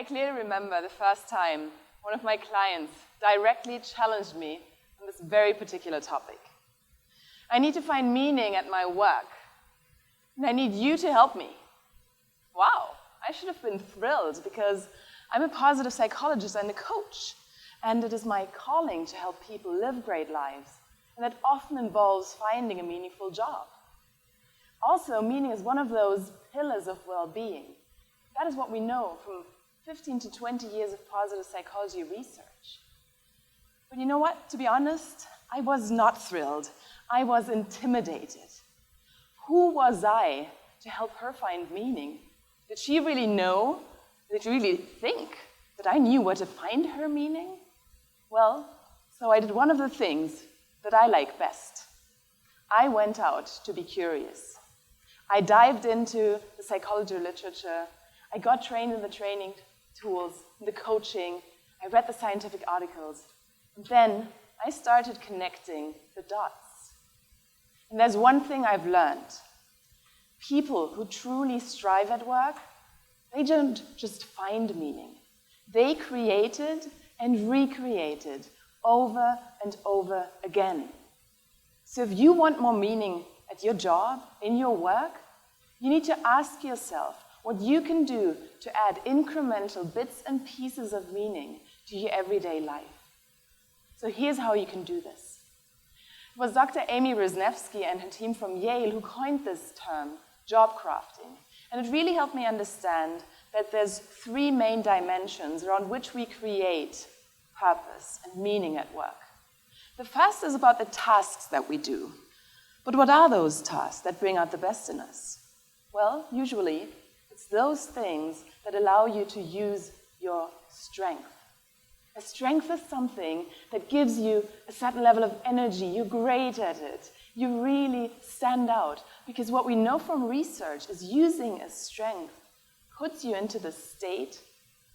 clearly remember the first time one of my clients directly challenged me on this very particular topic. I need to find meaning at my work, and I need you to help me. Wow, I should have been thrilled because I'm a positive psychologist and a coach, and it is my calling to help people live great lives, and that often involves finding a meaningful job. Also, meaning is one of those pillars of well-being. That is what we know from 15 to 20 years of positive psychology research. But you know what? To be honest, I was not thrilled. I was intimidated. Who was I to help her find meaning? Did she really know? Did she really think that I knew where to find her meaning? Well, so I did one of the things that I like best. I went out to be curious. I dived into the psychology literature. I got trained in the training tools, in the coaching. I read the scientific articles. And then I started connecting the dots. And there's one thing I've learned. People who truly strive at work, they don't just find meaning. They created and recreated over and over again. So if you want more meaning at your job, in your work, you need to ask yourself what you can do to add incremental bits and pieces of meaning to your everyday life. So here's how you can do this. It was Dr. Amy Wisniewski and her team from Yale who coined this term, job crafting. And it really helped me understand that there's three main dimensions around which we create purpose and meaning at work. The first is about the tasks that we do. But what are those tasks that bring out the best in us? Well, usually, it's those things that allow you to use your strength. A strength is something that gives you a certain level of energy. You're great at it. You really stand out. Because what we know from research is using a strength puts you into the state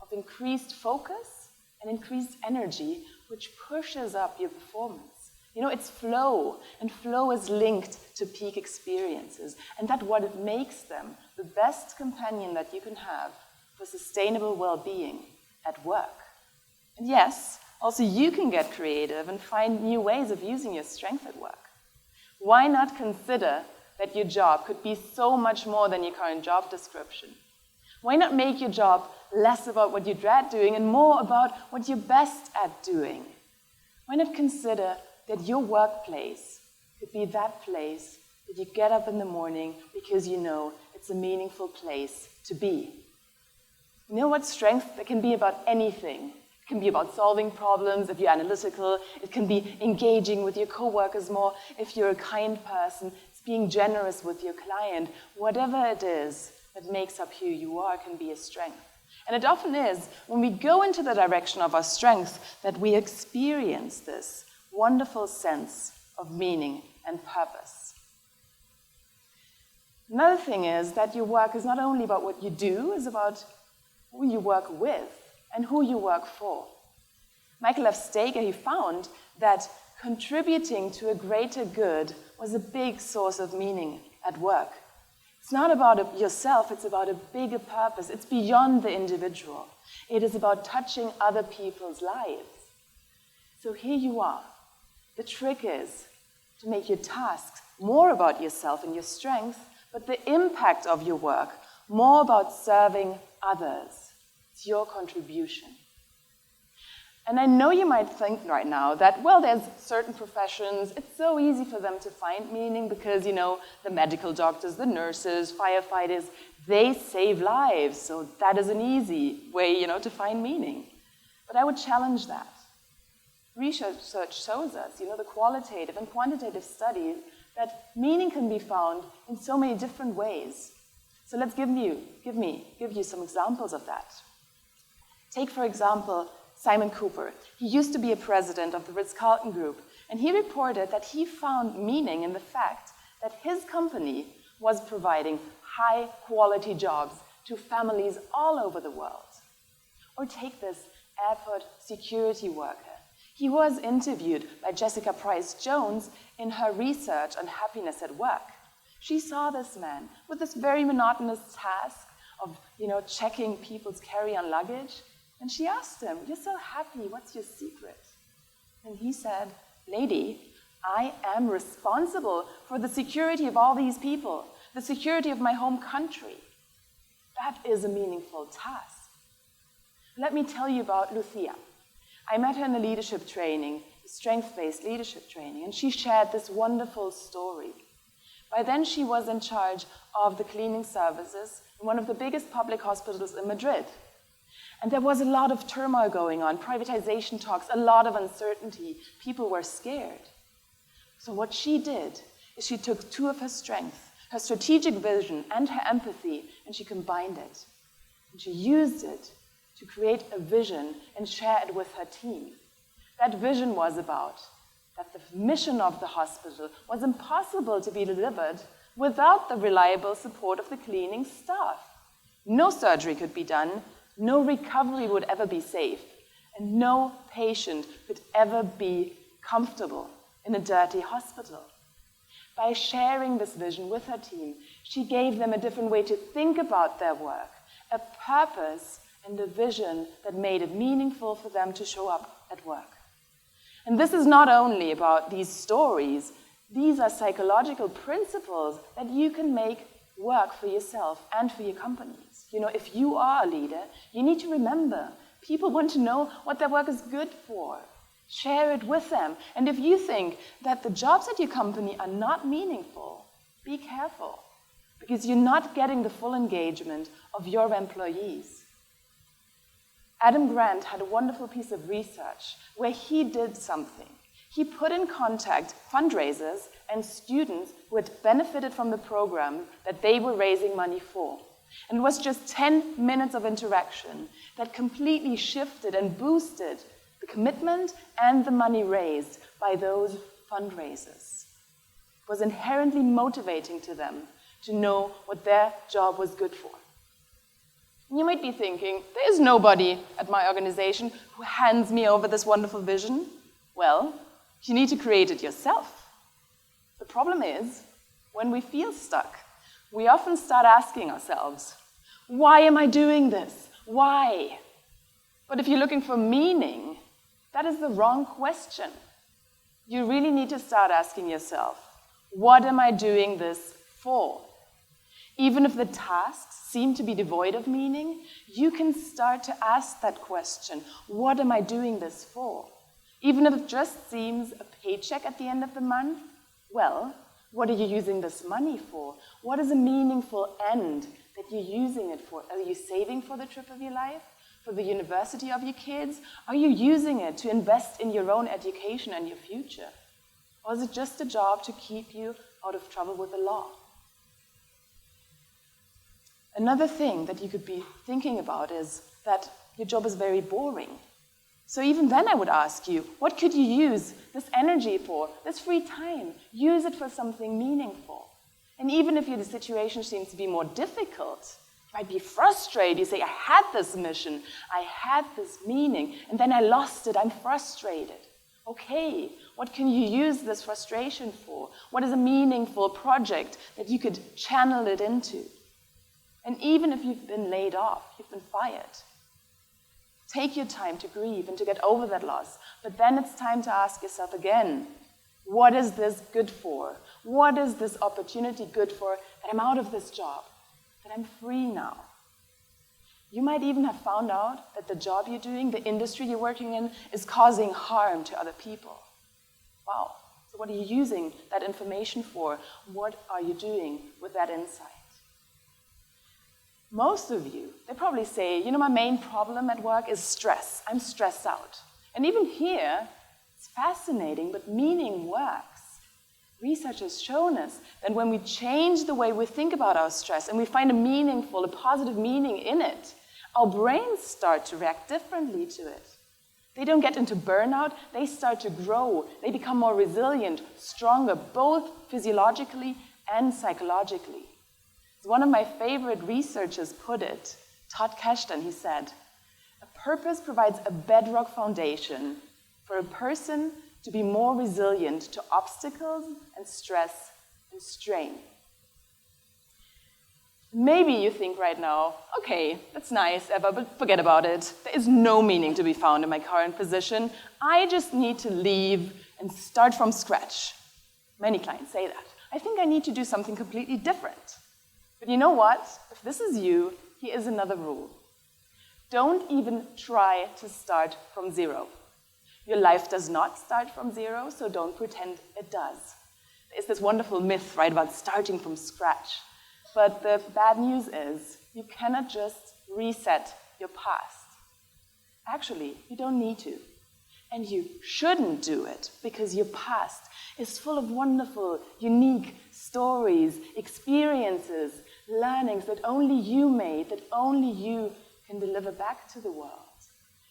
of increased focus and increased energy, which pushes up your performance. You know, it's flow, and flow is linked to peak experiences, and that's what it makes them the best companion that you can have for sustainable well-being at work. And yes, also you can get creative and find new ways of using your strength at work. Why not consider that your job could be so much more than your current job description? Why not make your job less about what you dread doing and more about what you're best at doing? Why not consider that your workplace could be that place that you get up in the morning because you know it's a meaningful place to be? You know what strength? It can be about anything. It can be about solving problems if you're analytical. It can be engaging with your coworkers more if you're a kind person. It's being generous with your client. Whatever it is that makes up who you are can be a strength. And it often is when we go into the direction of our strength that we experience this wonderful sense of meaning and purpose. Another thing is that your work is not only about what you do, it's about who you work with and who you work for. Michael F. Staker, he found that contributing to a greater good was a big source of meaning at work. It's not about yourself, it's about a bigger purpose. It's beyond the individual. It is about touching other people's lives. So here you are. The trick is to make your tasks more about yourself and your strengths, but the impact of your work more about serving others. It's your contribution. And I know you might think right now that, well, there's certain professions, it's so easy for them to find meaning because, you know, the medical doctors, the nurses, firefighters, they save lives, so that is an easy way, you know, to find meaning. But I would challenge that. Research shows us, you know, the qualitative and quantitative studies, that meaning can be found in so many different ways. So let's give you some examples of that. Take, for example, Simon Cooper. He used to be a president of the Ritz-Carlton Group, and he reported that he found meaning in the fact that his company was providing high-quality jobs to families all over the world. Or take this airport security worker. He was interviewed by Jessica Price-Jones in her research on happiness at work. She saw this man with this very monotonous task of checking people's carry-on luggage. And she asked him, "You're so happy, what's your secret?" And he said, "Lady, I am responsible for the security of all these people, the security of my home country. That is a meaningful task." Let me tell you about Lucia. I met her in a leadership training, strength-based leadership training, and she shared this wonderful story. By then, she was in charge of the cleaning services in one of the biggest public hospitals in Madrid. And there was a lot of turmoil going on, privatization talks, a lot of uncertainty. People were scared. So what she did is she took two of her strengths, her strategic vision and her empathy, and she combined it. And she used it to create a vision and share it with her team. That vision was about that the mission of the hospital was impossible to be delivered without the reliable support of the cleaning staff. No surgery could be done, no recovery would ever be safe, and no patient could ever be comfortable in a dirty hospital. By sharing this vision with her team, she gave them a different way to think about their work, a purpose and a vision that made it meaningful for them to show up at work. And this is not only about these stories, these are psychological principles that you can make work for yourself and for your companies. If you are a leader, you need to remember, people want to know what their work is good for. Share it with them. And if you think that the jobs at your company are not meaningful, be careful, because you're not getting the full engagement of your employees. Adam Grant had a wonderful piece of research where he did something. He put in contact fundraisers and students who had benefited from the program that they were raising money for. And it was just 10 minutes of interaction that completely shifted and boosted the commitment and the money raised by those fundraisers. It was inherently motivating to them to know what their job was good for. You might be thinking, there's nobody at my organization who hands me over this wonderful vision. Well, you need to create it yourself. The problem is, when we feel stuck, we often start asking ourselves, why am I doing this? Why? But if you're looking for meaning, that is the wrong question. You really need to start asking yourself, what am I doing this for? Even if the tasks seem to be devoid of meaning, you can start to ask that question, what am I doing this for? Even if it just seems a paycheck at the end of the month, well, what are you using this money for? What is a meaningful end that you're using it for? Are you saving for the trip of your life? For the university of your kids? Are you using it to invest in your own education and your future? Or is it just a job to keep you out of trouble with the law? Another thing that you could be thinking about is that your job is very boring. So even then I would ask you, what could you use this energy for, this free time? Use it for something meaningful. And even if your situation seems to be more difficult, you might be frustrated. You say, I had this mission, I had this meaning, and then I lost it, I'm frustrated. Okay, what can you use this frustration for? What is a meaningful project that you could channel it into? And even if you've been laid off, you've been fired, take your time to grieve and to get over that loss. But then it's time to ask yourself again, what is this good for? What is this opportunity good for that I'm out of this job, that I'm free now? You might even have found out that the job you're doing, the industry you're working in, is causing harm to other people. Wow. So what are you using that information for? What are you doing with that insight? Most of you, they probably say, my main problem at work is stress. I'm stressed out. And even here, it's fascinating, but meaning works. Research has shown us that when we change the way we think about our stress and we find a positive meaning in it, our brains start to react differently to it. They don't get into burnout, they start to grow. They become more resilient, stronger, both physiologically and psychologically. As one of my favorite researchers put it, Todd Kashdan, he said, a purpose provides a bedrock foundation for a person to be more resilient to obstacles and stress and strain. Maybe you think right now, okay, that's nice, Eva, but forget about it. There is no meaning to be found in my current position. I just need to leave and start from scratch. Many clients say that. I think I need to do something completely different. But you know what? If this is you, here is another rule. Don't even try to start from zero. Your life does not start from zero, so don't pretend it does. There's this wonderful myth, right, about starting from scratch. But the bad news is you cannot just reset your past. Actually, you don't need to. And you shouldn't do it because your past is full of wonderful, unique stories, experiences, learnings that only you made, that only you can deliver back to the world.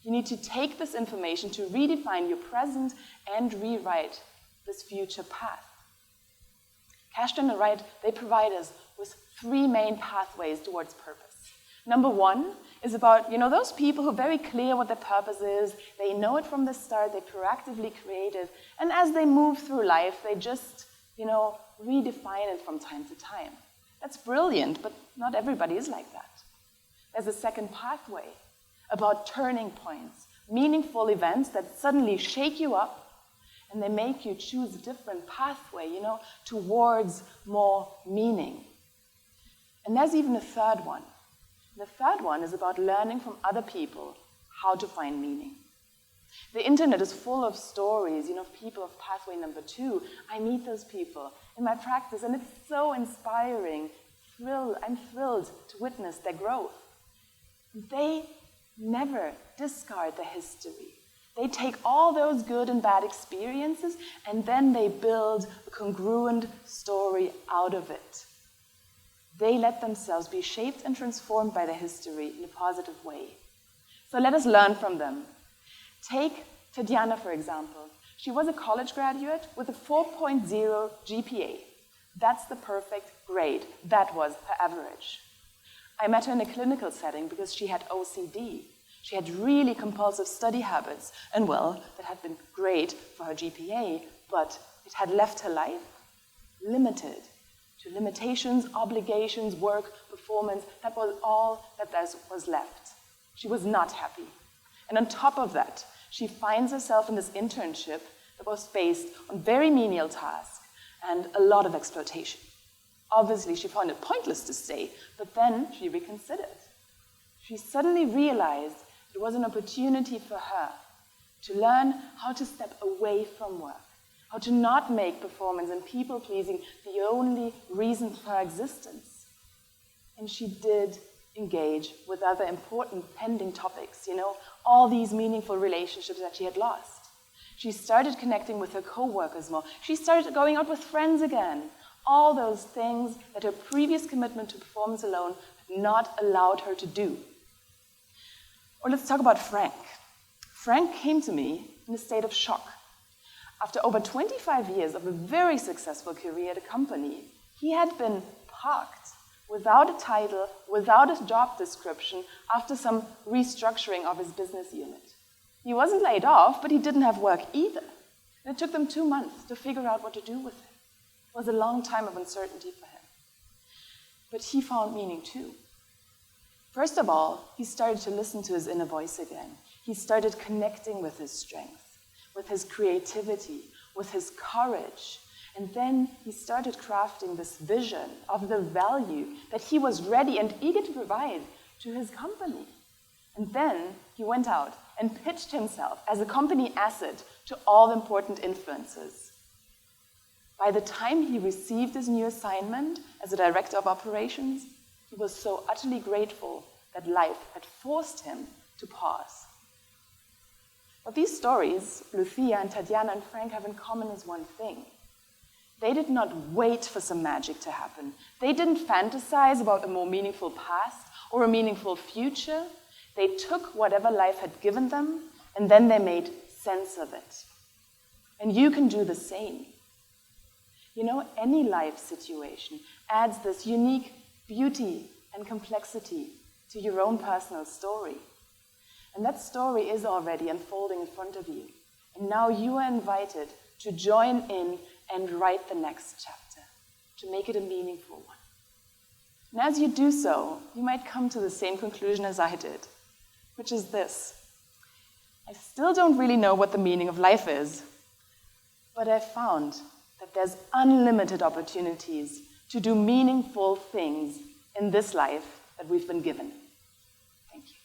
You need to take this information to redefine your present and rewrite this future path. Cashton and Wright, they provide us with 3 main pathways towards purpose. Number 1 is about, those people who are very clear what their purpose is. They know it from the start. They proactively create it. And as they move through life, they just, redefine it from time to time. That's brilliant, but not everybody is like that. There's a second pathway about turning points, meaningful events that suddenly shake you up and they make you choose a different pathway, towards more meaning. And there's even a third one. The third one is about learning from other people how to find meaning. The internet is full of stories, people of pathway number 2. I meet those people in my practice, and it's so inspiring. I'm thrilled to witness their growth. They never discard the history. They take all those good and bad experiences, and then they build a congruent story out of it. They let themselves be shaped and transformed by the history in a positive way. So let us learn from them. Take Tatiana, for example. She was a college graduate with a 4.0 GPA. That's the perfect grade. That was her average. I met her in a clinical setting because she had OCD. She had really compulsive study habits, and that had been great for her GPA, but it had left her life limited to limitations, obligations, work, performance. That was all that there was left. She was not happy. And on top of that, she finds herself in this internship that was based on very menial tasks and a lot of exploitation. Obviously, she found it pointless to stay, but then she reconsidered. She suddenly realized it was an opportunity for her to learn how to step away from work, how to not make performance and people-pleasing the only reason for her existence. And she did engage with other important pending topics, all these meaningful relationships that she had lost. She started connecting with her co-workers more. She started going out with friends again. All those things that her previous commitment to performance alone had not allowed her to do. Or let's talk about Frank. Frank came to me in a state of shock. After over 25 years of a very successful career at a company, he had been parked without a title, without a job description, after some restructuring of his business unit. He wasn't laid off, but he didn't have work either. And it took them 2 months to figure out what to do with him. It was a long time of uncertainty for him. But he found meaning too. First of all, he started to listen to his inner voice again. He started connecting with his strength, with his creativity, with his courage. And then he started crafting this vision of the value that he was ready and eager to provide to his company. And then he went out and pitched himself as a company asset to all important influencers. By the time he received his new assignment as a director of operations, he was so utterly grateful that life had forced him to pause. What these stories, Lucia and Tatiana and Frank, have in common is one thing. They did not wait for some magic to happen. They didn't fantasize about a more meaningful past or a meaningful future. They took whatever life had given them, and then they made sense of it. And you can do the same. Any life situation adds this unique beauty and complexity to your own personal story. And that story is already unfolding in front of you. And now you are invited to join in and write the next chapter, to make it a meaningful one. And as you do so, you might come to the same conclusion as I did, which is this. I still don't really know what the meaning of life is, but I've found that there's unlimited opportunities to do meaningful things in this life that we've been given. Thank you.